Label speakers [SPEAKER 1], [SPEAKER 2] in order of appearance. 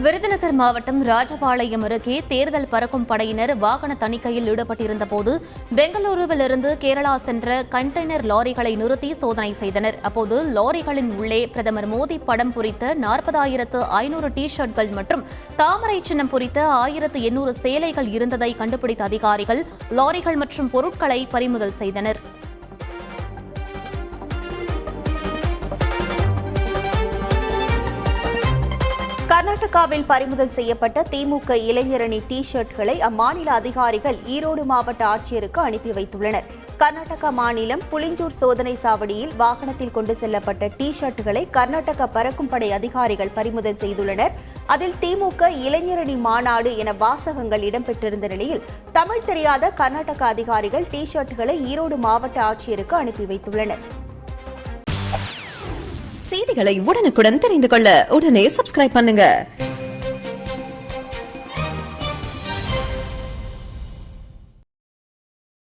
[SPEAKER 1] விருதுநகர் மாவட்டம் ராஜபாளையம் அருகே தேர்தல் பறக்கும் படையினர் வாகன தணிக்கையில் ஈடுபட்டிருந்தபோது பெங்களூருவிலிருந்து கேரளா சென்ற கண்டெய்னர் லாரிகளை நிறுத்தி சோதனை செய்தனர். அப்போது லாரிகளின் உள்ளே பிரதமர் மோடி படம் பொறித்த 40,500 டி-ஷர்ட்கள் மற்றும் தாமரை சின்னம் பொறித்த 1,800 சேலைகள் இருந்ததை கண்டுபிடித்த அதிகாரிகள் லாரிகள் மற்றும் பொருட்களை பறிமுதல் செய்தனர்.
[SPEAKER 2] கர்நாடகாவில் பறிமுதல் செய்யப்பட்ட திமுக இளைஞரணி டி-ஷர்ட்களை அம்மாநில அதிகாரிகள் ஈரோடு மாவட்ட ஆட்சியருக்கு அனுப்பி வைத்துள்ளனர். கர்நாடகா மாநிலம் புளிஞ்சூர் சோதனை சாவடியில் வாகனத்தில் கொண்டு செல்லப்பட்ட டி-ஷர்ட்களை கர்நாடக பறக்கும் படை அதிகாரிகள் பறிமுதல் செய்துள்ளனர். அதில் திமுக இளைஞரணி மாநாடு என வாசகங்கள் இடம்பெற்றிருந்த நிலையில் தமிழ் தெரியாத கர்நாடக அதிகாரிகள் டி-ஷர்ட்களை ஈரோடு மாவட்ட ஆட்சியருக்கு அனுப்பி வைத்துள்ளனர்.
[SPEAKER 3] செய்திகளை உடனுக்குடன் தெரிந்து கொள்ள உடனே சப்ஸ்கிரைப் பண்ணுங்க.